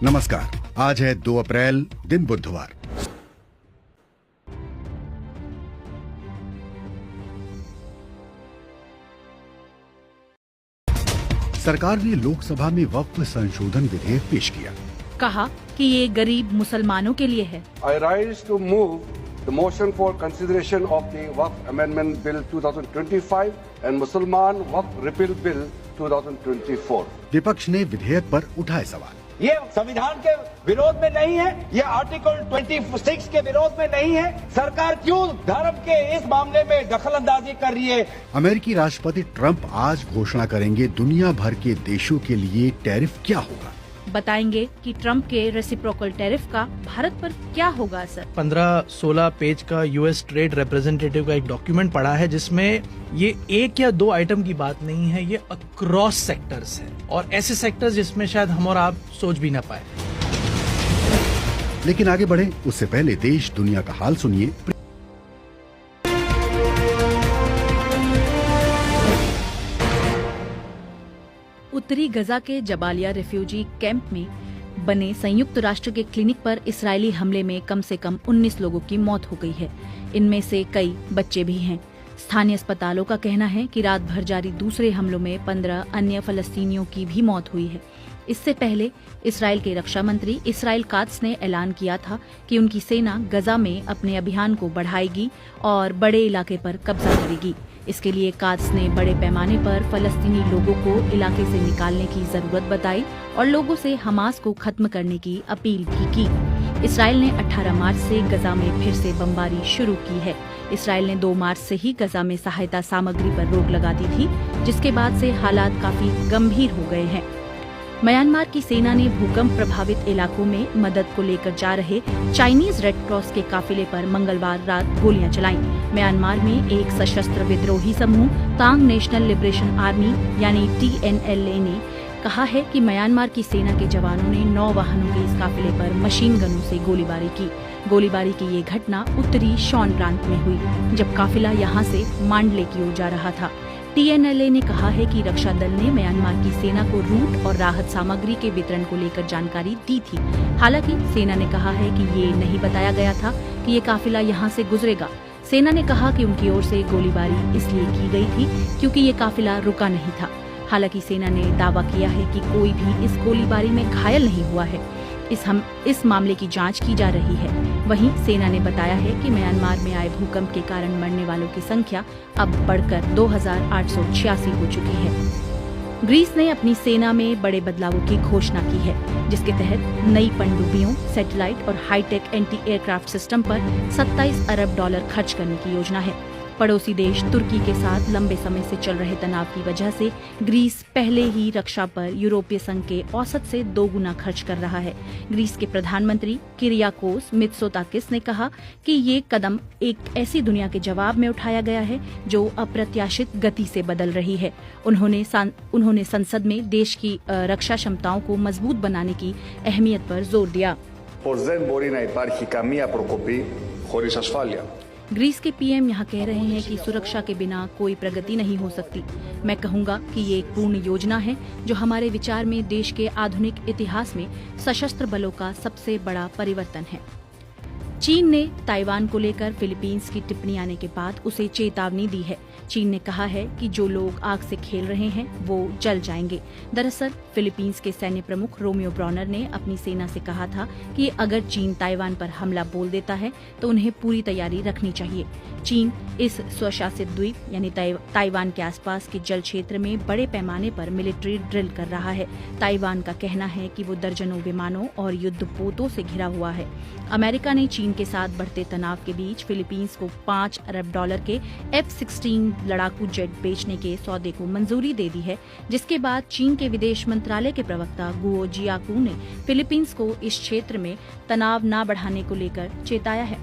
नमस्कार, आज है 2 अप्रैल, दिन बुधवार। सरकार ने लोकसभा में वक्फ संशोधन विधेयक पेश किया। कहा कि ये गरीब मुसलमानों के लिए है। I rise to move the motion for consideration of the Waqf Amendment Bill 2025 and Musliman Waqf Repeal Bill 2024। विपक्ष ने विधेयक पर उठाए सवाल। ये संविधान के विरोध में नहीं है, ये आर्टिकल 26 के विरोध में नहीं है। सरकार क्यों धर्म के इस मामले में दखल अंदाजी कर रही है? अमेरिकी राष्ट्रपति ट्रंप आज घोषणा करेंगे दुनिया भर के देशों के लिए टैरिफ क्या होगा। बताएंगे कि ट्रंप के रेसिप्रोकल टैरिफ का भारत पर क्या होगा असर। 15-16 पेज का यूएस ट्रेड रिप्रेजेंटेटिव का एक डॉक्यूमेंट पढ़ा है जिसमें ये 1 या 2 आइटम की बात नहीं है, ये अक्रॉस सेक्टर्स है और ऐसे सेक्टर्स जिसमें शायद हम और आप सोच भी ना पाए। लेकिन आगे बढ़े उससे पहले देश दुनिया का हाल सुनिए। उत्तरी गजा के जबालिया रिफ्यूजी कैंप में बने संयुक्त राष्ट्र के क्लिनिक पर इजरायली हमले में कम से कम 19 लोगों की मौत हो गई है। इनमें से कई बच्चे भी हैं। स्थानीय अस्पतालों का कहना है कि रात भर जारी दूसरे हमलों में 15 अन्य फलस्तीनियों की भी मौत हुई है। इससे पहले इसराइल के रक्षा मंत्री इसराइल कात्स ने ऐलान किया था कि उनकी सेना गजा में अपने अभियान को बढ़ाएगी और बड़े इलाके पर कब्जा करेगी। इसके लिए कात्स ने बड़े पैमाने पर फलस्तीनी लोगों को इलाके से निकालने की जरूरत बताई और लोगों से हमास को खत्म करने की अपील भी की। इसराइल ने 18 मार्च से गजा में फिर से बमबारी शुरू की है। इसराइल ने 2 मार्च से ही गजा में सहायता सामग्री पर रोक लगा दी थी, जिसके बाद से हालात काफी गंभीर हो गए हैं। म्यांमार की सेना ने भूकंप प्रभावित इलाकों में मदद को लेकर जा रहे चाइनीज रेड क्रॉस के काफिले पर मंगलवार रात गोलियां चलाईं। म्यांमार में एक सशस्त्र विद्रोही समूह तांग नेशनल लिबरेशन आर्मी यानी TNLA ने कहा है कि म्यांमार की सेना के जवानों ने 9 वाहनों के इस काफिले पर मशीन गनों से गोलीबारी की। गोलीबारी की ये घटना उत्तरी शॉन प्रांत में हुई, जब काफिला यहां से मांडले की ओर जा रहा था। TNLA ने कहा है कि रक्षा दल ने म्यांमार की सेना को रूट और राहत सामग्री के वितरण को लेकर जानकारी दी थी। हालांकि सेना ने कहा है कि ये नहीं बताया गया था कि ये काफिला यहां से गुजरेगा। सेना ने कहा कि उनकी ओर से गोलीबारी इसलिए की गई थी क्योंकि ये काफिला रुका नहीं था। हालांकि सेना ने दावा किया है कि कोई भी इस गोलीबारी में घायल नहीं हुआ है। इस मामले की जांच की जा रही है। वहीं सेना ने बताया है कि म्यांमार में आए भूकंप के कारण मरने वालों की संख्या अब बढ़कर 2886 हो चुकी है। ग्रीस ने अपनी सेना में बड़े बदलावों की घोषणा की है, जिसके तहत नई पनडुब्बियों, सैटेलाइट और हाईटेक एंटी एयरक्राफ्ट सिस्टम पर $27 अरब खर्च करने की योजना है। पड़ोसी देश तुर्की के साथ लंबे समय से चल रहे तनाव की वजह से ग्रीस पहले ही रक्षा पर यूरोपीय संघ के औसत से 2 गुना खर्च कर रहा है। ग्रीस के प्रधानमंत्री किरियाकोस मित्सोताकिस ने कहा कि ये कदम एक ऐसी दुनिया के जवाब में उठाया गया है जो अप्रत्याशित गति से बदल रही है। उन्होंने संसद में देश की रक्षा क्षमताओं को मजबूत बनाने की अहमियत पर जोर दिया। ग्रीस के PM यहाँ कह रहे हैं कि सुरक्षा के बिना कोई प्रगति नहीं हो सकती। मैं कहूँगा कि ये एक पूर्ण योजना है जो हमारे विचार में देश के आधुनिक इतिहास में सशस्त्र बलों का सबसे बड़ा परिवर्तन है। चीन ने ताइवान को लेकर फिलीपींस की टिप्पणी आने के बाद उसे चेतावनी दी है। चीन ने कहा है कि जो लोग आग से खेल रहे हैं वो जल जाएंगे। दरअसल फिलीपींस के सैन्य प्रमुख रोमियो ब्रॉनर ने अपनी सेना से कहा था कि अगर चीन ताइवान पर हमला बोल देता है तो उन्हें पूरी तैयारी रखनी चाहिए। चीन इस स्वशासित द्वीप यानी ताइवान के आसपास के जल क्षेत्र में बड़े पैमाने पर मिलिट्री ड्रिल कर रहा है। ताइवान का कहना है कि वो दर्जनों विमानों और युद्धपोतों से घिरा हुआ है। अमेरिका ने चीन के साथ बढ़ते तनाव के बीच फिलीपींस को $5 अरब के F-16 लड़ाकू जेट बेचने के सौदे को मंजूरी दे दी है, जिसके बाद चीन के विदेश मंत्रालय के प्रवक्ता गुओ जियाकू ने फिलीपींस को इस क्षेत्र में तनाव न बढ़ाने को लेकर चेताया है।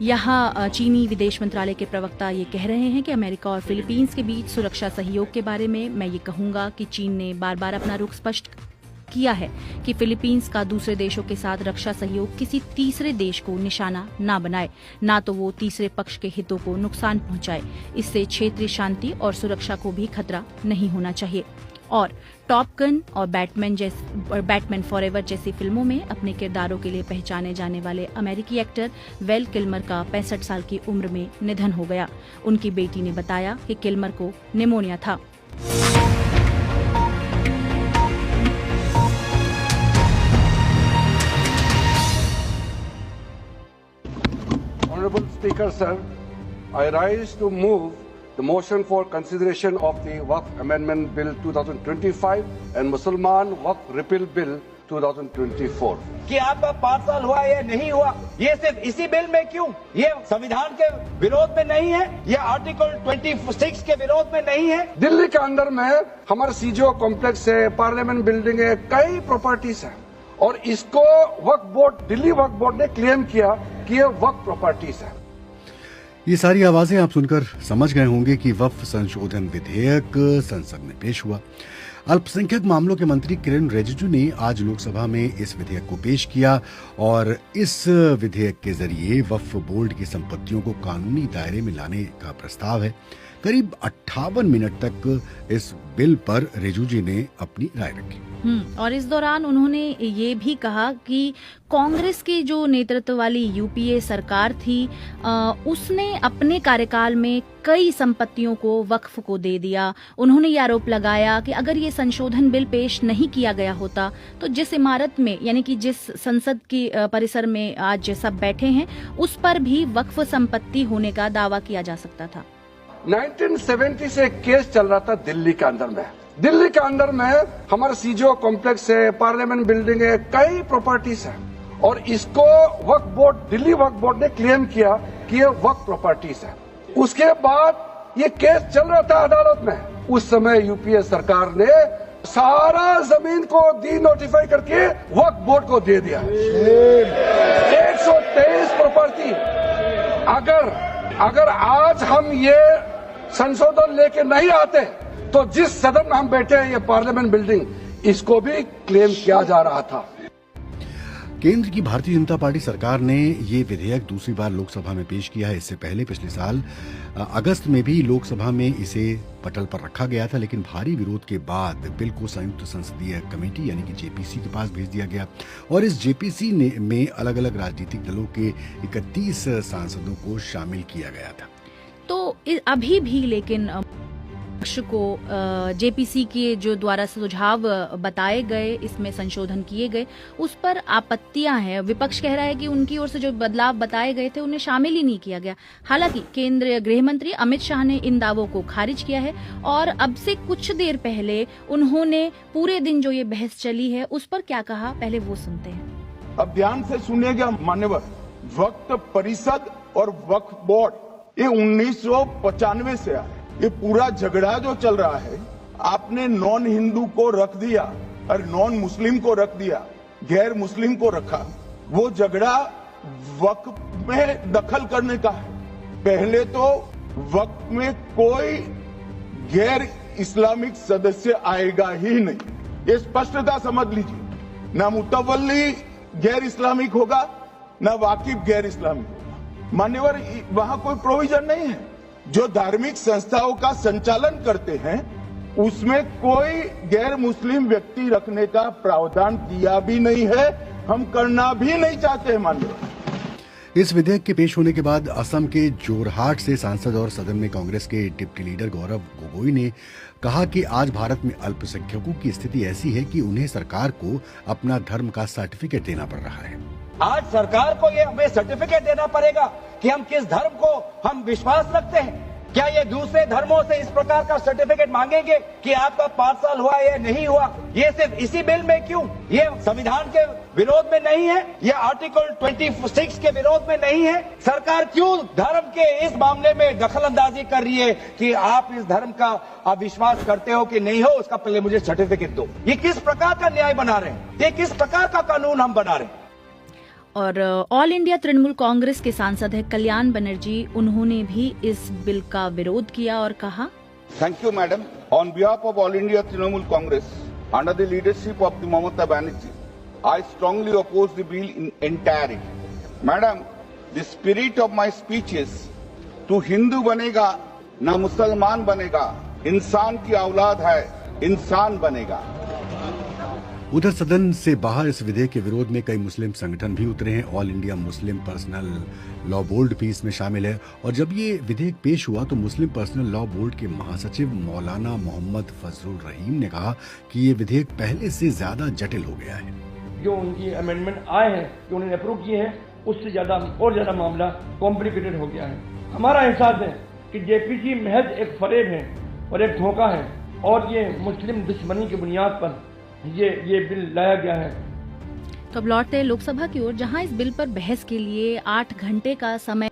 यहाँ चीनी विदेश मंत्रालय के प्रवक्ता ये कह रहे हैं कि अमेरिका और फिलीपींस के बीच सुरक्षा सहयोग के बारे में मैं ये कहूँगा कि चीन ने बार बार अपना रुख स्पष्ट किया है कि फिलीपींस का दूसरे देशों के साथ रक्षा सहयोग किसी तीसरे देश को निशाना न बनाए, न तो वो तीसरे पक्ष के हितों को नुकसान पहुंचाए। इससे क्षेत्रीय शांति और सुरक्षा को भी खतरा नहीं होना चाहिए। और टॉप गन और बैटमैन फॉरएवर जैसी फिल्मों में अपने किरदारों के लिए पहचाने जाने वाले अमेरिकी एक्टर वेल किल्मर का 65 साल की उम्र में निधन हो गया। उनकी बेटी ने बताया कि किल्मर को निमोनिया था। Honorable Speaker, sir, I rise to move the motion for consideration of the Waqf Amendment Bill 2025 and Mussalman Waqf Repeal Bill 2024. कि आपका 5 साल हुआ या नहीं हुआ, ये सिर्फ इसी बिल में क्यों? ये संविधान के विरोध में नहीं है, ये आर्टिकल 26 के विरोध में नहीं है। दिल्ली के अंदर में हमारा सीजीओ कॉम्प्लेक्स है, पार्लियामेंट बिल्डिंग है, कई प्रॉपर्टीज है और इसको वक्फ बोर्ड, दिल्ली वक्फ बोर्ड ने क्लेम किया कि ये वक्फ प्रॉपर्टीज है। ये सारी आवाजें आप सुनकर समझ गए होंगे कि वक्फ संशोधन विधेयक संसद में पेश हुआ। अल्पसंख्यक मामलों के मंत्री किरेन रिजिजू ने आज लोकसभा में इस विधेयक को पेश किया और इस विधेयक के जरिए वक्फ बोर्ड की संपत्तियों को कानूनी दायरे में लाने का प्रस्ताव है। करीब 58 मिनट तक इस बिल पर रिजिजू ने अपनी राय रखी। और इस दौरान उन्होंने ये भी कहा कि कांग्रेस की जो नेतृत्व वाली यूपीए सरकार थी उसने अपने कार्यकाल में कई संपत्तियों को वक्फ को दे दिया। उन्होंने ये आरोप लगाया कि अगर ये संशोधन बिल पेश नहीं किया गया होता तो जिस इमारत में यानी कि जिस संसद की परिसर में आज सब बैठे हैं उस पर भी वक्फ संपत्ति होने का दावा किया जा सकता था। 1970 से एक केस चल रहा था दिल्ली के अंदर में। दिल्ली के अंदर में हमारा सीजीओ कॉम्प्लेक्स है, पार्लियामेंट बिल्डिंग है, कई प्रॉपर्टीज है और इसको वक्फ बोर्ड, दिल्ली वक्फ बोर्ड ने क्लेम किया कि ये वक्फ प्रॉपर्टीज है। उसके बाद ये केस चल रहा था अदालत में। उस समय यूपीए सरकार ने सारा जमीन को डी नोटिफाई करके वक्फ बोर्ड को दे दिया। 123 प्रॉपर्टी। अगर आज हम ये संशोधन लेके नहीं आते तो जिस सदन में हम बैठे हैं, ये पार्लियामेंट बिल्डिंग, इसको भी क्लेम किया जा रहा था। केंद्र की भारतीय जनता पार्टी सरकार ने ये विधेयक दूसरी बार लोकसभा में पेश किया है। इससे पहले पिछले साल अगस्त में भी लोकसभा में इसे पटल पर रखा गया था, लेकिन भारी विरोध के बाद बिल को संयुक्त संसदीय कमेटी यानी कि जेपीसी के पास भेज दिया गया और इस जेपीसी में अलग अलग राजनीतिक दलों के 31 सांसदों को शामिल किया गया था। तो अभी भी लेकिन पक्ष को जेपीसी के जो द्वारा सुझाव बताए गए, इसमें संशोधन किए गए, उस पर आपत्तियां हैं। विपक्ष कह रहा है कि उनकी ओर से जो बदलाव बताए गए थे उन्हें शामिल ही नहीं किया गया। हालांकि केंद्रीय गृह मंत्री अमित शाह ने इन दावों को खारिज किया है और अब से कुछ देर पहले उन्होंने पूरे दिन जो ये बहस चली है उस पर क्या कहा, पहले वो सुनते हैं। अब ध्यान से सुनिएगा मान्यवर, वक्फ परिषद और वक्फ बोर्ड ये 1995 से आया। ये पूरा झगड़ा जो चल रहा है, आपने नॉन हिंदू को रख दिया और नॉन मुस्लिम को रख दिया, गैर मुस्लिम को रखा। वो झगड़ा वक्फ में दखल करने का है। पहले तो वक्फ में कोई गैर इस्लामिक सदस्य आएगा ही नहीं, ये स्पष्टता समझ लीजिए। ना मुतवल्ली गैर इस्लामिक होगा, ना वाकिफ गैर इस्लामिक होगा। मान्यवर, वहां कोई प्रोविजन नहीं है। जो धार्मिक संस्थाओं का संचालन करते हैं उसमें कोई गैर मुस्लिम व्यक्ति रखने का प्रावधान किया भी नहीं है, हम करना भी नहीं चाहते हैं। मान्यवर, इस विधेयक के पेश होने के बाद असम के जोरहाट से सांसद और सदन में कांग्रेस के डिप्टी लीडर गौरव गोगोई ने कहा कि आज भारत में अल्पसंख्यकों की स्थिति ऐसी है कि उन्हें सरकार को अपना धर्म का सर्टिफिकेट देना पड़ रहा है। आज सरकार को ये हमें सर्टिफिकेट देना पड़ेगा कि हम किस धर्म को हम विश्वास रखते हैं। क्या ये दूसरे धर्मों से इस प्रकार का सर्टिफिकेट मांगेंगे कि आपका 5 साल हुआ या नहीं हुआ? ये सिर्फ इसी बिल में क्यों? ये संविधान के विरोध में नहीं है, ये आर्टिकल 26 के विरोध में नहीं है। सरकार क्यों धर्म के इस मामले में दखल अंदाजी कर रही है कि आप इस धर्म का आप विश्वास करते हो कि नहीं हो, उसका पहले मुझे सर्टिफिकेट दो। ये किस प्रकार का न्याय बना रहे हैं? ये किस प्रकार का कानून हम बना रहे हैं? और ऑल इंडिया तृणमूल कांग्रेस के सांसद है कल्याण बनर्जी, उन्होंने भी इस बिल का विरोध किया और कहा, thank you madam. On behalf of all India Trinamool Congress under the leadership of the Mamata Banerjee, I strongly oppose the bill in entirety. Madam, the spirit of my speech is to हिंदू बनेगा ना मुसलमान बनेगा, इंसान की औलाद है इंसान बनेगा। उधर सदन से बाहर इस विधेयक के विरोध में कई मुस्लिम संगठन भी उतरे हैं। All India Muslim personal law board भी इसमें शामिल है। और जब ये विधेयक पेश हुआ तो मुस्लिम पर्सनल लॉ बोर्ड के महासचिव मौलाना मोहम्मद फजलुर रहीम ने कहा कि ये विधेयक पहले से ज्यादा जटिल हो गया है। जो उनकी अमेंडमेंट आए हैं, जो उन्होंने अप्रूव किए हैं, उससे ज्यादा मामला कॉम्प्लिकेटेड हो गया है। हमारा एहसास है कि जेपीसी महज एक फरेब है और एक धोखा है और ये मुस्लिम दुश्मनी की बुनियाद पर ये बिल लाया गया है। तो अब लौटते हैं लोकसभा की ओर, जहां इस बिल पर बहस के लिए 8 घंटे का समय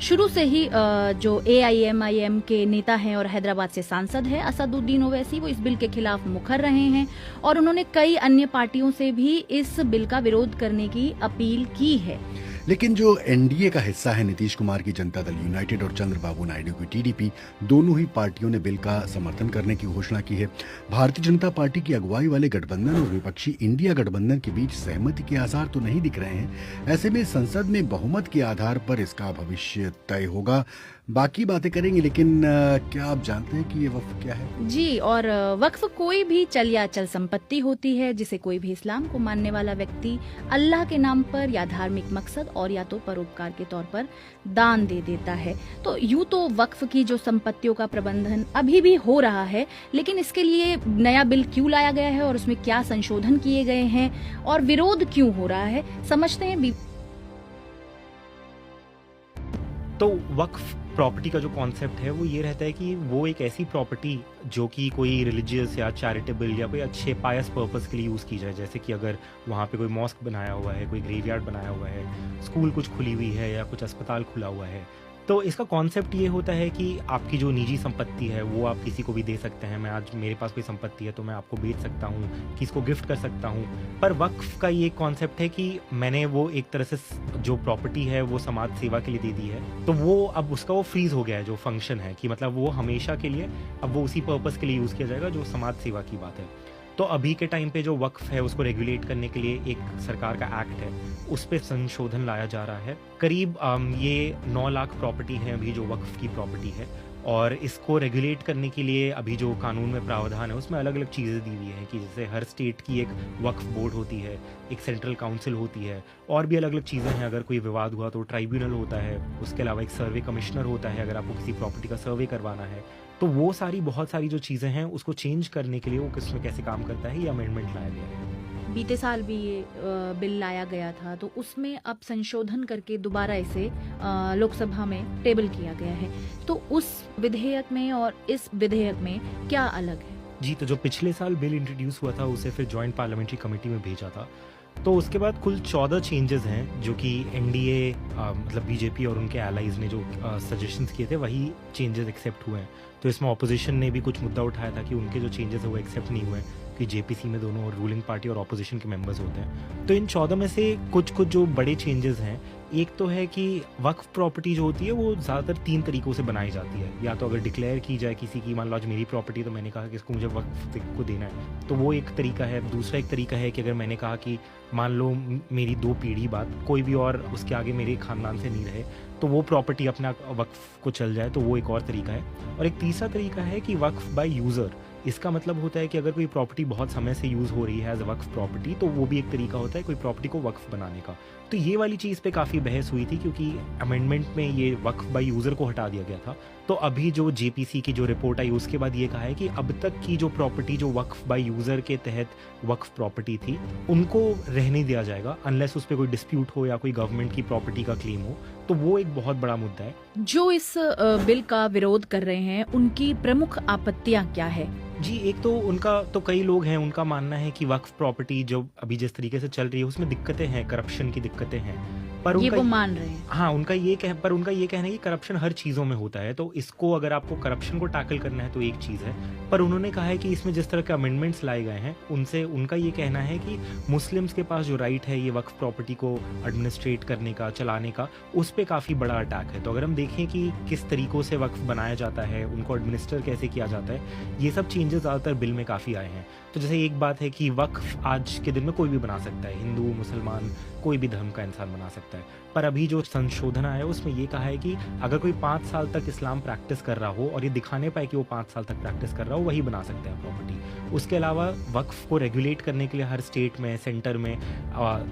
शुरू से ही जो AIMIM के नेता हैं और हैदराबाद से सांसद है असदुद्दीन ओवैसी, वो इस बिल के खिलाफ मुखर रहे हैं और उन्होंने कई अन्य पार्टियों से भी इस बिल का विरोध करने की अपील की है। लेकिन जो NDA का हिस्सा है, नीतीश कुमार की जनता दल यूनाइटेड और चंद्रबाबू नायडू की TDP, दोनों ही पार्टियों ने बिल का समर्थन करने की घोषणा की है। भारतीय जनता पार्टी की अगुवाई वाले गठबंधन और विपक्षी इंडिया गठबंधन के बीच सहमति के आसार तो नहीं दिख रहे हैं। ऐसे में संसद में बहुमत के आधार पर इसका भविष्य तय होगा। बाकी बातें करेंगे, लेकिन क्या आप जानते हैं कि ये वक्फ क्या है? जी, और वक्फ कोई भी चल या अचल संपत्ति होती है जिसे कोई भी इस्लाम को मानने वाला व्यक्ति अल्लाह के नाम पर या धार्मिक मकसद और या तो परोपकार के तौर पर दान दे देता है। तो यूं तो वक्फ की जो संपत्तियों का प्रबंधन अभी भी हो रहा है, लेकिन इसके लिए नया बिल क्यों लाया गया है और उसमें क्या संशोधन किए गए हैं और विरोध क्यों हो रहा है, समझते हैं। तो वक्फ प्रॉपर्टी का जो कॉन्सेप्ट है वो ये रहता है कि वो एक ऐसी प्रॉपर्टी जो कि कोई रिलीजियस या चैरिटेबल या कोई अच्छे पायस पर्पस के लिए यूज़ की जाए। जैसे कि अगर वहाँ पे कोई मॉस्क बनाया हुआ है, कोई ग्रेवयार्ड बनाया हुआ है, स्कूल कुछ खुली हुई है या कुछ अस्पताल खुला हुआ है, तो इसका कॉन्सेप्ट ये होता है कि आपकी जो निजी संपत्ति है वो आप किसी को भी दे सकते हैं। मैं आज मेरे पास कोई संपत्ति है तो मैं आपको बेच सकता हूँ, किसी को गिफ्ट कर सकता हूँ। पर वक्फ का ये कॉन्सेप्ट है कि मैंने वो एक तरह से जो प्रॉपर्टी है वो समाज सेवा के लिए दे दी है, तो वो अब उसका वो फ्रीज हो गया है जो फंक्शन है, कि मतलब वो हमेशा के लिए अब वो उसी पर्पस के लिए यूज़ किया जाएगा जो समाज सेवा की बात है। तो अभी के टाइम पे जो वक्फ है उसको रेगुलेट करने के लिए एक सरकार का एक्ट है, उस पर संशोधन लाया जा रहा है। करीब ये 9 लाख प्रॉपर्टी है अभी जो वक्फ की प्रॉपर्टी है, और इसको रेगुलेट करने के लिए अभी जो कानून में प्रावधान है उसमें अलग अलग चीज़ें दी हुई हैं कि जैसे हर स्टेट की एक वक्फ बोर्ड होती है, एक सेंट्रल काउंसिल होती है, और भी अलग अलग चीज़ें हैं। अगर कोई विवाद हुआ तो ट्राइब्यूनल होता है, उसके अलावा एक सर्वे कमिश्नर होता है अगर आपको किसी प्रॉपर्टी का सर्वे करवाना है। तो वो बहुत सारी जो चीज़ें हैं उसको चेंज करने के लिए वो किसमें कैसे काम करता है, ये अमेंडमेंट लाया गया है। बीते साल भी ये बिल लाया गया था, तो उसमें अब संशोधन करके दोबारा इसे लोकसभा में टेबल किया गया है। तो उस विधेयक में और इस विधेयक में क्या अलग है? जी, तो जो पिछले साल बिल इंट्रोड्यूस हुआ था उसे फिर जॉइंट पार्लियामेंट्री कमेटी में भेजा था, तो उसके बाद कुल 14 चेंजेस हैं जो कि NDA मतलब बीजेपी और उनके एलाइज ने जो सजेशंस किए थे वही चेंजेस एक्सेप्ट हुए हैं। तो इसमें ऑपोजिशन ने भी कुछ मुद्दा उठाया था कि उनके जो चेंजेस है वो एक्सेप्ट नहीं हुए, कि JPC में दोनों रूलिंग पार्टी और ऑपोजिशन के मेंबर्स होते हैं। तो इन 14 में से कुछ जो बड़े चेंजेस हैं, एक तो है कि वक्फ प्रॉपर्टी जो होती है वो ज़्यादातर 3 तरीकों से बनाई जाती है। या तो अगर डिक्लेयर की जाए किसी की, मान लो आज मेरी प्रॉपर्टी तो मैंने कहा कि इसको मुझे वक्फ को देना है, तो वो एक तरीका है। दूसरा एक तरीका है कि अगर मैंने कहा कि मान लो मेरी 2 पीढ़ी बाद कोई भी और उसके आगे मेरे खानदान से नहीं रहे, तो वो प्रॉपर्टी अपना वक्फ को चल जाए, तो वो एक और तरीका है। और एक तीसरा तरीका है कि वक्फ बाय यूज़र। इसका मतलब होता है कि अगर कोई प्रॉपर्टी बहुत समय से यूज़ हो रही है एज अ वक्फ प्रॉपर्टी, तो वो भी एक तरीका होता है कोई प्रॉपर्टी को वक्फ बनाने का। तो ये वाली चीज़ पे काफ़ी बहस हुई थी क्योंकि अमेंडमेंट में ये वक्फ बाय यूज़र को हटा दिया गया था। तो अभी जो JPC की जो रिपोर्ट आई उसके बाद ये कहा है कि अब तक की जो प्रॉपर्टी जो वक्फ बाय यूज़र के तहत वक्फ प्रॉपर्टी थी उनको रहने दिया जाएगा, अनलेस उस पर कोई डिस्प्यूट हो या कोई गवर्नमेंट की प्रॉपर्टी का क्लेम हो। तो वो एक बहुत बड़ा मुद्दा है। जो इस बिल का विरोध कर रहे हैं उनकी प्रमुख आपत्तियां क्या है? जी, एक तो उनका तो कई लोग हैं, उनका मानना है कि वक्फ प्रॉपर्टी जो अभी जिस तरीके से चल रही है उसमें दिक्कतें हैं, करप्शन की दिक्कतें हैं। पर ये उनका वो मान रहे हैं। हाँ, उनका ये कहना है कि करप्शन हर चीज़ों में होता है, तो इसको अगर आपको करप्शन को टैकल करना है तो एक चीज़ है। पर उन्होंने कहा है कि इसमें जिस तरह के अमेंडमेंट्स लाए गए हैं उनसे उनका ये कहना है कि मुस्लिम्स के पास जो राइट है ये वक्फ प्रॉपर्टी को एडमिनिस्ट्रेट करने का, चलाने का, उस पर काफ़ी बड़ा अटैक है। तो अगर हम देखें कि किस तरीक़ों से वक्फ बनाया जाता है, उनको एडमिनिस्टर कैसे किया जाता है, ये सब चेंजेस ज़्यादातर बिल में काफ़ी आए हैं। तो जैसे एक बात है कि वक्फ आज के दिन में कोई भी बना सकता है, हिंदू, मुसलमान, कोई भी धर्म का इंसान बना सकता है। पर अभी जो संशोधन आया है उसमें ये कहा है कि अगर कोई 5 साल तक इस्लाम प्रैक्टिस कर रहा हो और ये दिखाने पाए कि वो 5 साल तक प्रैक्टिस कर रहा हो, वही बना सकते हैं प्रॉपर्टी। उसके अलावा वक्फ को रेगुलेट करने के लिए हर स्टेट में, सेंटर में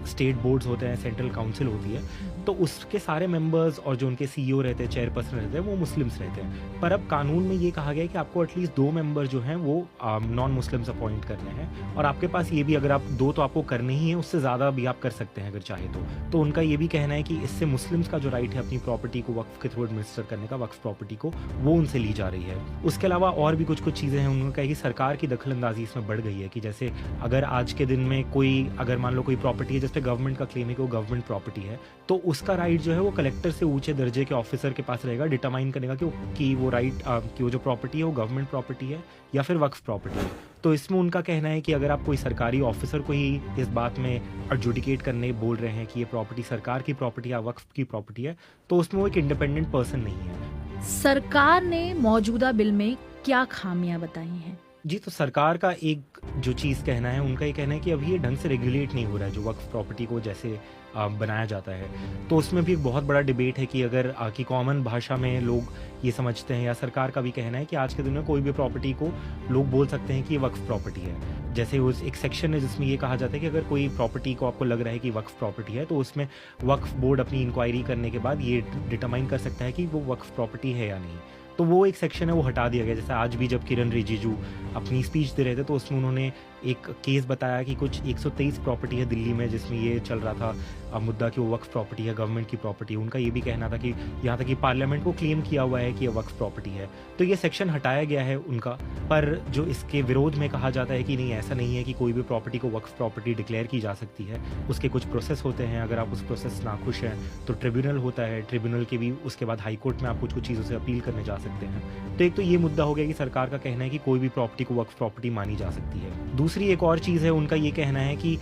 स्टेट बोर्ड्स होते हैं, सेंट्रल काउंसिल होती है, तो उसके सारे मेंबर्स और जो उनके सीईओ रहते हैं, चेयरपर्सन रहते हैं, वो मुस्लिम्स रहते हैं। पर अब कानून में ये कहा गया है कि आपको एटलीस्ट 2 मेंबर जो हैं वो नॉन मुस्लिम्स अपॉइंट करने हैं, और आपके पास ये भी, अगर आप 2 तो आपको करने ही है, उससे ज़्यादा भी आप कर सकते हैं अगर चाहे तो उनका ये भी कहना है कि इससे मुस्लिम्स का जो राइट है अपनी प्रॉपर्टी को वक्फ के थ्रू एडमिनिस्टर करने का, वक्फ प्रॉपर्टी को, वो उनसे ली जा रही है। उसके अलावा और भी कुछ चीज़ें हैं। उन्होंने कहा कि सरकार की दखल अंदाजी इसमें बढ़ गई है कि जैसे अगर आज के दिन में कोई, अगर मान लो कोई प्रॉपर्टी है जिस पे गवर्नमेंट का क्लेम है कि वो गवर्नमेंट प्रॉपर्टी है, तो उसका राइट जो है वो कलेक्टर से ऊंचे दर्जे के ऑफिसर के पास रहेगा, डिटरमाइन करेगा कि वो राइट, कि वो जो प्रॉपर्टी है वो गवर्नमेंट प्रॉपर्टी है या फिर वक्फ प्रॉपर्टी है। तो इसमें उनका कहना है कि अगर आप कोई सरकारी ऑफिसर को ही इस बात में एडजुडिकेट करने बोल रहे हैं कि ये प्रॉपर्टी सरकार की प्रॉपर्टी या वक्फ की प्रॉपर्टी है, तो उसमें वो एक इंडिपेंडेंट पर्सन नहीं है। सरकार ने मौजूदा बिल में क्या खामियां बताई हैं? जी, तो सरकार का एक जो चीज़ कहना है, उनका ये कहना है कि अभी ये ढंग से रेगुलेट नहीं हो रहा है जो वक्फ प्रॉपर्टी को जैसे बनाया जाता है। तो उसमें भी एक बहुत बड़ा डिबेट है कि अगर कि कॉमन भाषा में लोग ये समझते हैं, या सरकार का भी कहना है कि आज के दिन में कोई भी प्रॉपर्टी को लोग बोल सकते हैं कि ये वक्फ प्रॉपर्टी है। जैसे उस एक सेक्शन है जिसमें ये कहा जाता है कि अगर कोई प्रॉपर्टी को आपको लग रहा है कि वक्फ प्रॉपर्टी है, तो उसमें वक्फ बोर्ड अपनी इंक्वायरी करने के बाद ये डिटरमाइन कर सकता है कि वो वक्फ प्रॉपर्टी है या नहीं। तो वो एक सेक्शन है वो हटा दिया गया। जैसे आज भी जब किरण रिजिजू अपनी स्पीच दे रहे थे तो उसमें उन्होंने एक केस बताया कि कुछ 123 प्रॉपर्टी है दिल्ली में जिसमें ये चल रहा था मुद्दा कि वो वक्फ प्रॉपर्टी है, गवर्नमेंट की प्रॉपर्टी। उनका ये भी कहना था कि यहाँ तक कि पार्लियामेंट को क्लेम किया हुआ है कि ये वक्फ प्रॉपर्टी है, तो ये सेक्शन हटाया गया है उनका। पर जो इसके विरोध में कहा जाता है कि नहीं, ऐसा नहीं है कि कोई भी प्रॉपर्टी को वक्फ प्रॉपर्टी डिक्लेयर की जा सकती है, उसके कुछ प्रोसेस होते हैं। अगर आप उस प्रोसेस नाखुश हैं तो ट्रिब्यूनल होता है, ट्रिब्यूनल के भी उसके बाद हाई कोर्ट में आप कुछ चीज़ों से अपील करने जा सकते हैं। तो एक तो ये मुद्दा हो गया कि सरकार का कहना है कि कोई भी प्रॉपर्टी को वक्फ प्रॉपर्टी मानी जा सकती है। दूसरी एक और चीज़ है, उनका ये कहना है कि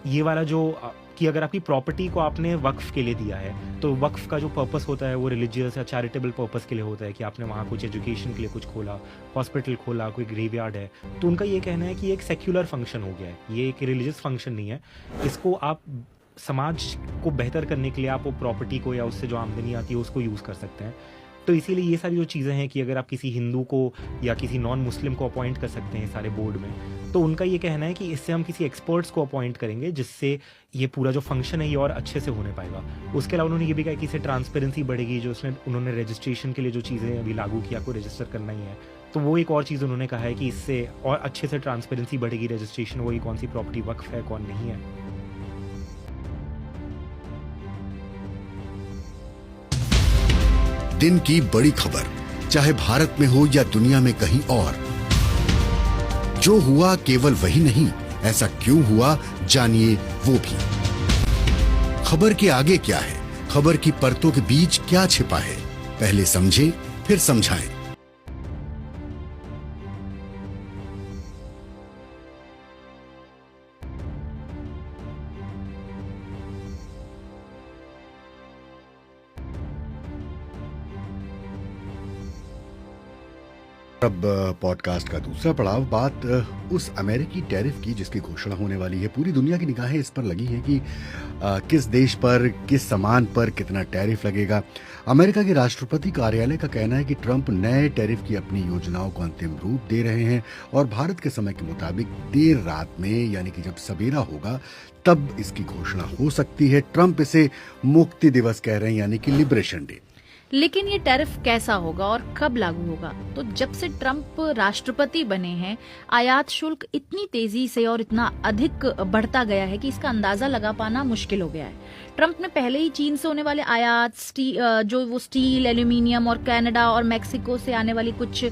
ये वाला जो कि अगर आपकी प्रॉपर्टी को आपने वक्फ के लिए दिया है, तो वक्फ का जो पर्पस होता है वो रिलीजियस या चैरिटेबल पर्पस के लिए होता है कि आपने वहाँ कुछ एजुकेशन के लिए कुछ खोला, हॉस्पिटल खोला, कोई ग्रेवयार्ड है। तो उनका ये कहना है कि एक सेक्युलर फंक्शन हो गया है, ये एक रिलीजियस फंक्शन नहीं है। इसको आप समाज को बेहतर करने के लिए आप वो प्रॉपर्टी को या उससे जो आमदनी आती है उसको यूज़ कर सकते हैं। तो इसीलिए ये सारी जो चीज़ें हैं कि अगर आप किसी हिंदू को या किसी नॉन मुस्लिम को अपॉइंट कर सकते हैं सारे बोर्ड में, तो उनका ये कहना है कि इससे हम किसी एक्सपर्ट्स को अपॉइंट करेंगे जिससे ये पूरा जो फंक्शन है ये और अच्छे से होने पाएगा। उसके अलावा उन्होंने ये भी कहा कि इससे ट्रांसपेरेंसी बढ़ेगी, जो उसमें उन्होंने रजिस्ट्रेशन के लिए जो चीज़ें अभी लागू किया, आपको रजिस्टर करना ही है, तो वो एक और चीज़ उन्होंने कहा है कि इससे और अच्छे से ट्रांसपेरेंसी बढ़ेगी, रजिस्ट्रेशन वही कौन सी प्रॉपर्टी वक्फ है कौन नहीं है। दिन की बड़ी खबर, चाहे भारत में हो या दुनिया में कहीं और, जो हुआ केवल वही नहीं, ऐसा क्यों हुआ, जानिए वो भी। खबर के आगे क्या है, खबर की परतों के बीच क्या छिपा है, पहले समझें फिर समझाएं। अब पॉडकास्ट का दूसरा पड़ाव, बात उस अमेरिकी टैरिफ की जिसकी घोषणा होने वाली है। पूरी दुनिया की निगाहें इस पर लगी हैं कि किस देश पर, किस सामान पर कितना टैरिफ लगेगा। अमेरिका के राष्ट्रपति कार्यालय का कहना है कि ट्रंप नए टैरिफ की अपनी योजनाओं को अंतिम रूप दे रहे हैं और भारत के समय के मुताबिक देर रात में, यानी कि जब सवेरा होगा तब इसकी घोषणा हो सकती है। ट्रंप इसे मुक्ति दिवस कह रहे हैं, यानी कि लिबरेशन डे। लेकिन ये टैरिफ कैसा होगा और कब लागू होगा? तो जब से ट्रंप राष्ट्रपति बने हैं, आयात शुल्क इतनी तेजी से और इतना अधिक बढ़ता गया है कि इसका अंदाजा लगा पाना मुश्किल हो गया है। ट्रंप ने पहले ही चीन से होने वाले आयात, जो वो स्टील, एल्यूमिनियम और कनाडा और मेक्सिको से आने वाली कुछ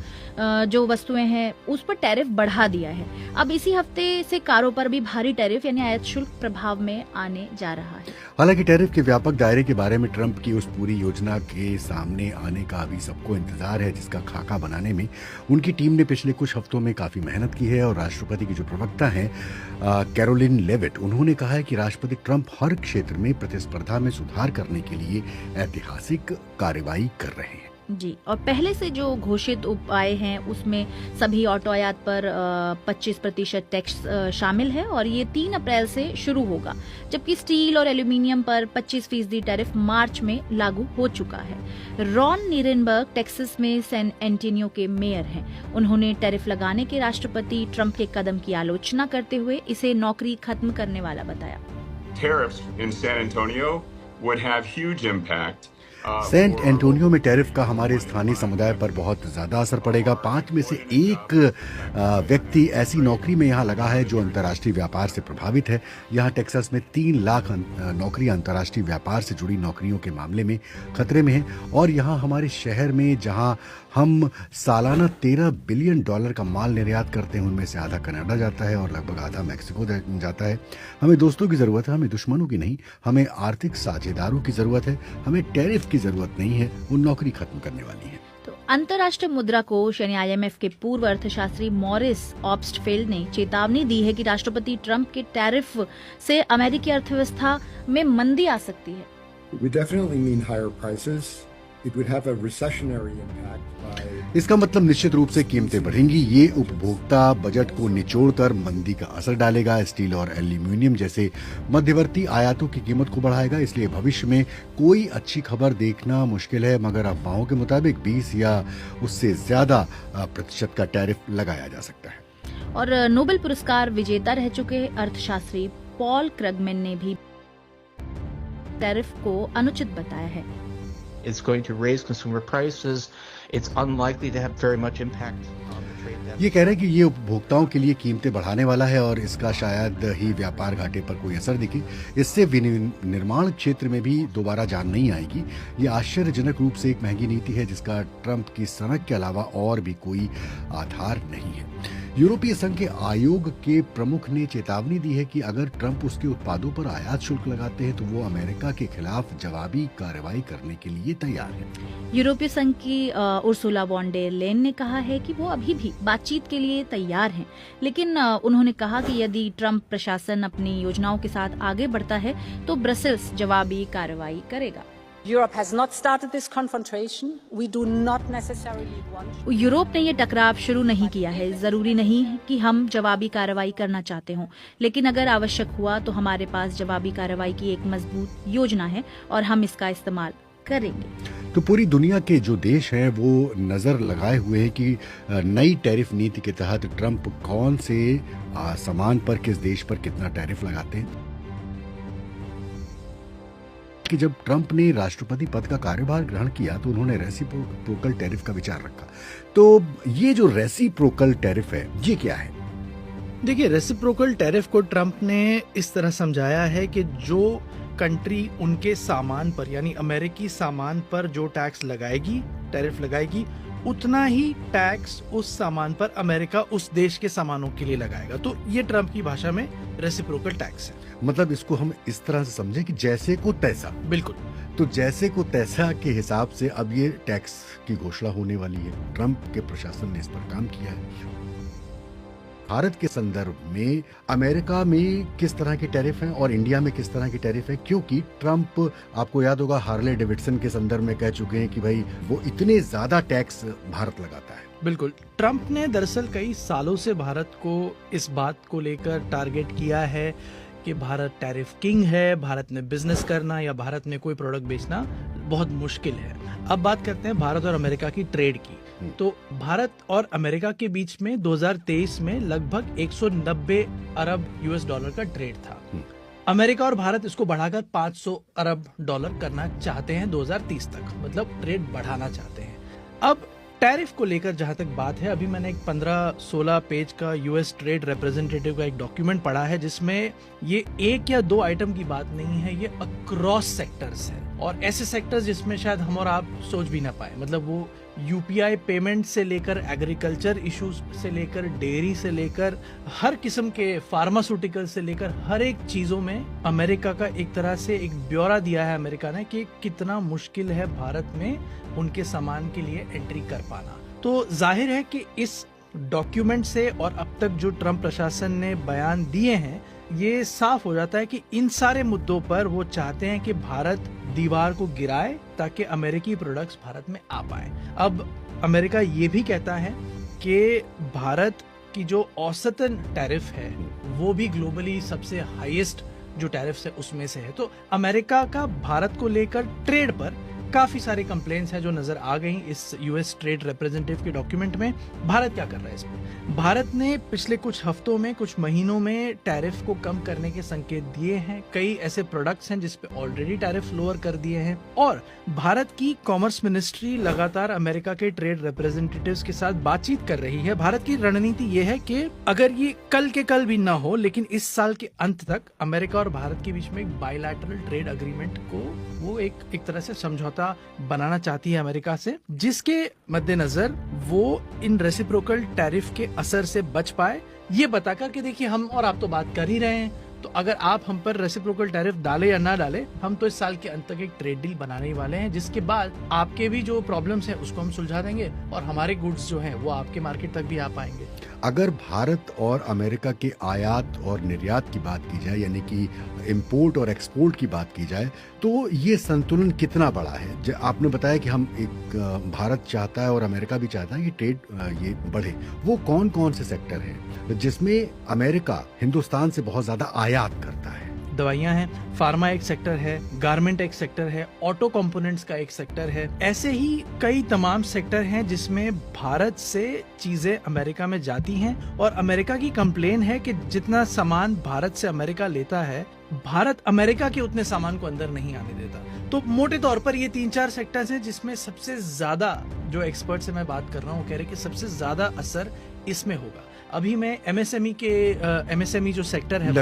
जो वस्तुएं हैं उस पर टैरिफ बढ़ा दिया है। अब इसी हफ्ते से कारों पर भी भारी टैरिफ यानी आयात शुल्क प्रभाव में आने जा रहा है। हालांकि टैरिफ के व्यापक दायरे के बारे में ट्रंप की उस पूरी योजना के सामने आने का अभी सबको इंतजार है, जिसका खाका बनाने में उनकी टीम ने पिछले कुछ हफ्तों में काफी मेहनत की है। और राष्ट्रपति की जो प्रवक्ता हैं कैरोलिन लेविट, उन्होंने कहा है कि राष्ट्रपति ट्रंप हर क्षेत्र में प्रतिस्पर्धा में सुधार करने के लिए ऐतिहासिक कार्रवाई कर रहे हैं। जी, और पहले से जो घोषित उपाय हैं उसमें सभी ऑटो आयात पर 25% टैक्स शामिल है और ये 3 अप्रैल से शुरू होगा, जबकि स्टील और एल्यूमिनियम पर 25% टैरिफ मार्च में लागू हो चुका है। रॉन नीरेनबर्ग टेक्सास में सैन एंटोनियो के मेयर हैं। उन्होंने टैरिफ लगाने के राष्ट्रपति ट्रंप के कदम की आलोचना करते हुए इसे नौकरी खत्म करने वाला बताया। Tariffs in San Antonio would have huge impact. San Antonio में टैरिफ का हमारे स्थानीय समुदाय पर बहुत ज़्यादा असर पड़ेगा। 5 में से 1 व्यक्ति ऐसी नौकरी में यहाँ लगा है जो अंतर्राष्ट्रीय व्यापार से प्रभावित है। यहाँ टेक्सास में 3 लाख नौकरियाँ अंतर्राष्ट्रीय व्यापार से जुड़ी नौकरियों के मामले में खतरे में हैं और यहाँ हमारे शहर में जहाँ हम सालाना $13 बिलियन का माल निर्यात करते हैं, उनमें से आधा कनाडा जाता है और लगभग आधा मैक्सिको जाता है। हमें दोस्तों की ज़रूरत है, हमें दुश्मनों की नहीं। हमें आर्थिक साझेदारों की ज़रूरत है, हमें टैरिफ की ज़रूरत नहीं है। वो नौकरी खत्म करने वाली है। तो अंतर्राष्ट्रीय मुद्रा कोष यानी IMF के पूर्व अर्थशास्त्री मॉरिस ऑब्स्टफेल्ड ने चेतावनी दी है कि राष्ट्रपति ट्रंप के टैरिफ से अमेरिकी अर्थव्यवस्था में मंदी आ सकती है। It would definitely mean higher prices. It would have a recessionary impact by... इसका मतलब निश्चित रूप से कीमतें बढ़ेंगी। ये उपभोक्ता बजट को निचोड़कर मंदी का असर डालेगा। स्टील और एल्यूमिनियम जैसे मध्यवर्ती आयातों की कीमत को बढ़ाएगा। इसलिए भविष्य में कोई अच्छी खबर देखना मुश्किल है, मगर अफवाहों के मुताबिक 20 या उससे ज्यादा प्रतिशत का टैरिफ लगाया जा सकता है। और नोबेल पुरस्कार विजेता रह चुके अर्थशास्त्री पॉल क्रगमैन ने भी टैरिफ को अनुचित बताया है। It's going to raise consumer prices. It's unlikely to have very much impact on the trade deficit. ये कह रहे हैं कि ये उपभोक्ताओं के लिए कीमतें बढ़ाने वाला है और इसका शायद ही व्यापार घाटे पर कोई असर दिखे। इससे विनिर्माण क्षेत्र में भी दोबारा जान नहीं आएगी। ये आश्चर्यजनक रूप से एक महंगी नीति है जिसका ट्रंप की सनक के अलावा और भी कोई आधार नहीं है। यूरोपीय संघ के आयोग के प्रमुख ने चेतावनी दी है कि अगर ट्रंप उसके उत्पादों पर आयात शुल्क लगाते हैं तो वो अमेरिका के खिलाफ जवाबी कार्रवाई करने के लिए तैयार है। यूरोपीय संघ की उर्सुला वॉन डेर लेन ने कहा है कि वो अभी भी बातचीत के लिए तैयार हैं, लेकिन उन्होंने कहा कि यदि ट्रंप प्रशासन अपनी योजनाओं के साथ आगे बढ़ता है तो ब्रसेल्स जवाबी कार्रवाई करेगा। Europe has not started this confrontation. We do not necessarily want. Europe ने ये टकराव शुरू नहीं किया है। जरूरी नहीं है कि हम जवाबी कार्रवाई करना चाहते हों, लेकिन अगर आवश्यक हुआ तो हमारे पास जवाबी कार्रवाई की एक मजबूत योजना है और हम इसका इस्तेमाल करेंगे। तो पूरी दुनिया के जो देश हैं वो नजर लगाए हुए हैं कि नई टैरिफ नीति के तहत ट्रंप कौन से सामान पर किस देश पर कितना टैरिफ लगाते हैं। कि जब ट्रंप ने राष्ट्रपति पद का कार्यभार ग्रहण किया तो उन्होंने रेसिप्रोकल टैरिफ का विचार रखा। तो ये जो रेसिप्रोकल टैरिफ है ये क्या है? देखिए, रेसिप्रोकल टैरिफ को ट्रंप ने इस तरह समझाया है कि जो कंट्री उनके सामान पर यानी अमेरिकी सामान पर जो टैक्स लगाएगी, टैरिफ लगाएगी, उतना ही टैक्स उस सामान पर अमेरिका उस देश के सामानों के लिए लगाएगा। तो ये ट्रंप की भाषा में रेसिप्रोकल टैक्स है। मतलब इसको हम इस तरह से समझें कि जैसे को तैसा। बिल्कुल। तो जैसे को तैसा के हिसाब से अब ये टैक्स की घोषणा होने वाली है। ट्रंप के प्रशासन ने इस पर काम किया है। भारत के संदर्भ में अमेरिका में किस तरह के टैरिफ हैं और इंडिया में किस तरह के टैरिफ हैं, क्योंकि ट्रंप आपको याद होगा हार्ले डेविडसन के संदर्भ में कह चुके हैं कि भाई वो इतने ज्यादा टैक्स भारत लगाता है। बिल्कुल। ट्रंप ने दरअसल कई सालों से भारत को इस बात को लेकर टारगेट किया है कि भारत टैरिफ किंग है, भारत में बिजनेस करना या भारत में कोई प्रोडक्ट बेचना बहुत मुश्किल है। अब बात करते हैं भारत और अमेरिका की ट्रेड की। तो भारत और अमेरिका के बीच में 2023 में लगभग 190 अरब US डॉलर का ट्रेड था। अमेरिका और भारत इसको बढ़ाकर 500 अरब डॉलर करना चाहते हैं 2030 तक, मतलब ट्रेड बढ़ाना चाहते हैं। अब टैरिफ को लेकर जहां तक बात है, अभी मैंने एक 15-16 पेज का US ट्रेड रिप्रेजेंटेटिव का एक डॉक्यूमेंट पढ़ा है जिसमें ये 1 या 2 आइटम की बात नहीं है, ये अक्रॉस सेक्टर्स है और ऐसे सेक्टर्स जिसमें शायद हम और आप सोच भी ना पाए। मतलब वो UPI पेमेंट से लेकर एग्रीकल्चर इश्यूज से लेकर डेयरी से लेकर हर किस्म के फार्मास्यूटिकल से लेकर हर एक चीजों में अमेरिका का एक तरह से एक ब्यौरा दिया है अमेरिका ने कि कितना मुश्किल है भारत में उनके सामान के लिए एंट्री कर पाना। तो जाहिर है कि इस डॉक्यूमेंट से और अब तक जो ट्रंप प्रशासन ने बयान दिए हैं, ये साफ हो जाता है कि इन सारे मुद्दों पर वो चाहते हैं कि भारत दीवार को गिराए ताकि अमेरिकी प्रोडक्ट्स भारत में आ पाए। अब अमेरिका ये भी कहता है कि भारत की जो औसतन टैरिफ है वो भी ग्लोबली सबसे हाईएस्ट जो टैरिफ्स है उसमें से है। तो अमेरिका का भारत को लेकर ट्रेड पर काफी सारी कंप्लेंट्स हैं जो नजर आ गई इस यूएस ट्रेड रिप्रेजेंटेटिव के डॉक्यूमेंट में। भारत क्या कर रहा है इसमें? भारत ने पिछले कुछ हफ्तों में, कुछ महीनों में टैरिफ को कम करने के संकेत दिए हैं। कई ऐसे प्रोडक्ट्स हैं जिस पे ऑलरेडी टैरिफ लोअर कर दिए हैं और भारत की कॉमर्स मिनिस्ट्री लगातार अमेरिका के ट्रेड रिप्रेजेंटेटिव्स के साथ बातचीत कर रही है। भारत की रणनीति ये है कि अगर ये कल के कल भी ना हो, लेकिन इस साल के अंत तक अमेरिका और भारत के बीच में एक बायलैटरल ट्रेड एग्रीमेंट को वो एक तरह से समझौता बनाना चाहती है अमेरिका से, जिसके मद्देनजर वो इन रेसिप्रोकल टैरिफ के असर से बच पाए, ये बताकर कि देखिए हम और आप तो बात कर ही रहे हैं, तो अगर आप हम पर रेसिप्रोकल टैरिफ डाले या ना डाले, हम तो इस साल के अंत तक एक ट्रेड डील बनाने ही वाले हैं, जिसके बाद आपके भी जो प्रॉब्लम्स हैं उसको हम सुलझा देंगे और हमारे गुड्स जो हैं वो आपके मार्केट तक भी आ पाएंगे। अगर भारत और अमेरिका के आयात और निर्यात की बात की जाए, यानी कि इंपोर्ट और एक्सपोर्ट की बात की जाए, तो ये संतुलन कितना बड़ा है? आपने बताया कि हम भारत चाहता है और अमेरिका भी चाहता है कि ट्रेड ये बढ़े। वो कौन कौन से सेक्टर हैं जिसमें अमेरिका हिंदुस्तान से बहुत ज्यादा आयात करता है? दवाइयां हैं, फार्मा एक सेक्टर है, गारमेंट एक सेक्टर है, ऑटो कंपोनेंट्स का एक सेक्टर है। ऐसे ही कई तमाम सेक्टर हैं जिसमें भारत से चीजें अमेरिका में जाती हैं और अमेरिका की कंप्लेन है कि जितना सामान भारत से अमेरिका लेता है, भारत अमेरिका के उतने सामान को अंदर नहीं आने देता। तो मोटे तौर पर ये 3-4 सेक्टर्स हैं जिसमें सबसे ज्यादा, जो एक्सपर्ट से मैं बात कर रहा हूँ कह रहे कि सबसे ज्यादा असर इसमें होगा। अभी मैं एमएसएमई जो सेक्टर है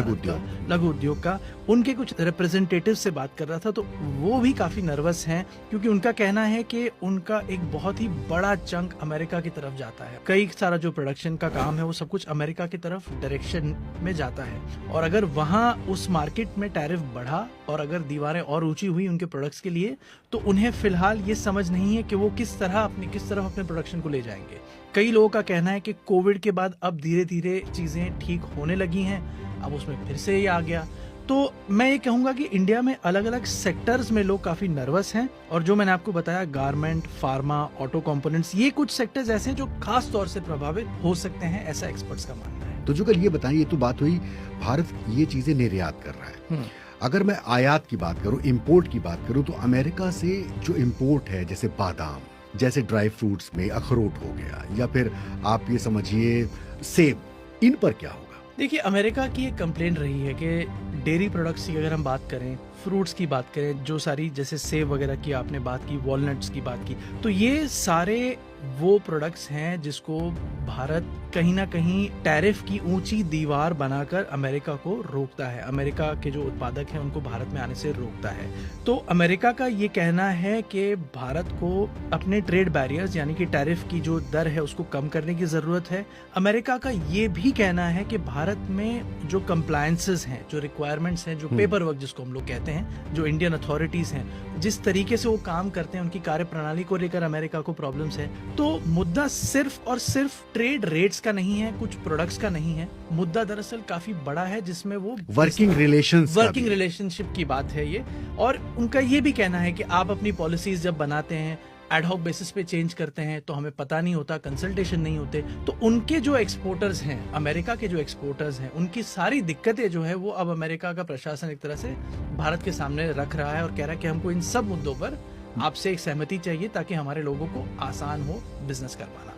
लघु उद्योग का, उनके कुछ रिप्रेजेंटेटिव से बात कर रहा था, तो वो भी काफी नर्वस हैं क्योंकि उनका कहना है कि उनका एक बहुत ही बड़ा चंक अमेरिका की तरफ जाता है। कई सारा जो प्रोडक्शन का काम है वो सब कुछ अमेरिका की तरफ डायरेक्शन में जाता है और अगर वहाँ उस मार्केट में टैरिफ बढ़ा और अगर दीवारें और ऊंची हुई उनके प्रोडक्ट्स के लिए, तो उन्हें फिलहाल ये समझ नहीं है कि वो किस तरफ अपने प्रोडक्शन को ले जाएंगे। कई लोगों का कहना है कि कोविड के बाद अब धीरे धीरे चीजें ठीक होने लगी हैं, अब उसमें फिर से ये आ गया। तो मैं ये कहूंगा कि इंडिया में अलग अलग सेक्टर्स में लोग काफी नर्वस हैं और जो मैंने आपको बताया, गारमेंट, फार्मा, ऑटो कंपोनेंट्स, ये कुछ सेक्टर्स ऐसे हैं जो खास तौर से प्रभावित हो सकते हैं, ऐसा एक्सपर्ट्स का मानना है। तो जो कल ये बताइए, तो बात हुई भारत ये चीजें निर्यात कर रहा है। अगर मैं आयात की बात करूं, इंपोर्ट की बात करूं, तो अमेरिका से जो इंपोर्ट है, जैसे बादाम, जैसे ड्राई फ्रूट्स में अखरोट हो गया, या फिर आप ये समझिए सेब, इन पर क्या होगा? देखिए, अमेरिका की एक कंप्लेंट रही है कि डेयरी प्रोडक्ट्स की अगर हम बात करें, फ्रूट्स की बात करें, जो सारी जैसे सेब वगैरह की आपने बात की, वॉलनट्स की बात की, तो ये सारे वो प्रोडक्ट्स हैं जिसको भारत कहीं ना कहीं टैरिफ की ऊंची दीवार बनाकर अमेरिका को रोकता है, अमेरिका के जो उत्पादक हैं उनको भारत में आने से रोकता है। तो अमेरिका का ये कहना है कि भारत को अपने ट्रेड बैरियर्स यानी कि टैरिफ की जो दर है उसको कम करने की जरूरत है। अमेरिका का ये भी कहना है कि भारत में जो कंप्लायंसेस हैं, जो रिक्वायरमेंट्स हैं, जो पेपर वर्क जिसको हम लोग कहते हैं, जो इंडियन अथॉरिटीज हैं, जिस तरीके से वो काम करते हैं, उनकी कार्य प्रणाली को लेकर अमेरिका को प्रॉब्लम्स है। तो मुद्दा सिर्फ और सिर्फ ट्रेड रेट्स का नहीं है, कुछ प्रोडक्ट्स का नहीं है, मुद्दा दरअसल काफी बड़ा है जिसमें वो वर्किंग रिलेशनशिप की बात है ये। और उनका ये भी कहना है कि आप अपनी पॉलिसीज जब बनाते हैं, एडहॉक बेसिस पे चेंज करते हैं, तो हमें पता नहीं होता, कंसल्टेशन नहीं होते। तो उनके जो एक्सपोर्टर्स हैं, अमेरिका के जो एक्सपोर्टर्स हैं, उनकी सारी दिक्कतें जो है वो अब अमेरिका का प्रशासन एक तरह से भारत के सामने रख रहा है और कह रहा है कि हमको इन सब मुद्दों पर आपसे एक सहमति चाहिए ताकि हमारे लोगों को आसान हो बिजनेस कर पाना।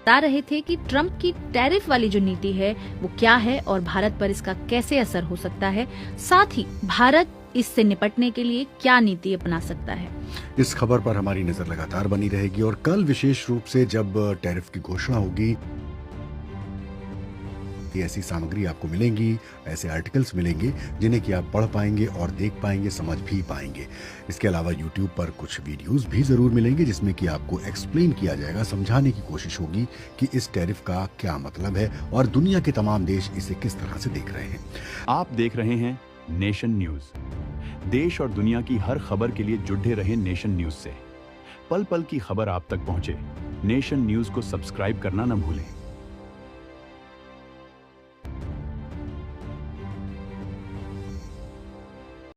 बता रहे थे कि ट्रंप की टैरिफ वाली जो नीति है वो क्या है और भारत पर इसका कैसे असर हो सकता है, साथ ही भारत इससे निपटने के लिए क्या नीति अपना सकता है। इस खबर पर हमारी नजर लगातार बनी रहेगी और कल विशेष रूप से जब टैरिफ की घोषणा होगी, ऐसी सामग्री आपको मिलेंगी, ऐसे आर्टिकल्स मिलेंगे जिन्हें कि आप पढ़ पाएंगे और देख पाएंगे, समझ भी पाएंगे। इसके अलावा YouTube पर कुछ वीडियोस भी जरूर मिलेंगे जिसमें कि आपको एक्सप्लेन किया जाएगा, समझाने की कोशिश होगी कि इस टैरिफ का क्या मतलब है और दुनिया के तमाम देश इसे किस तरह से देख रहे हैं। आप देख रहे हैं नेशन न्यूज। देश और दुनिया की हर खबर के लिए जुड़े रहे नेशन न्यूज से। पल पल की खबर आप तक पहुंचे, नेशन न्यूज को सब्सक्राइब करना न भूलें।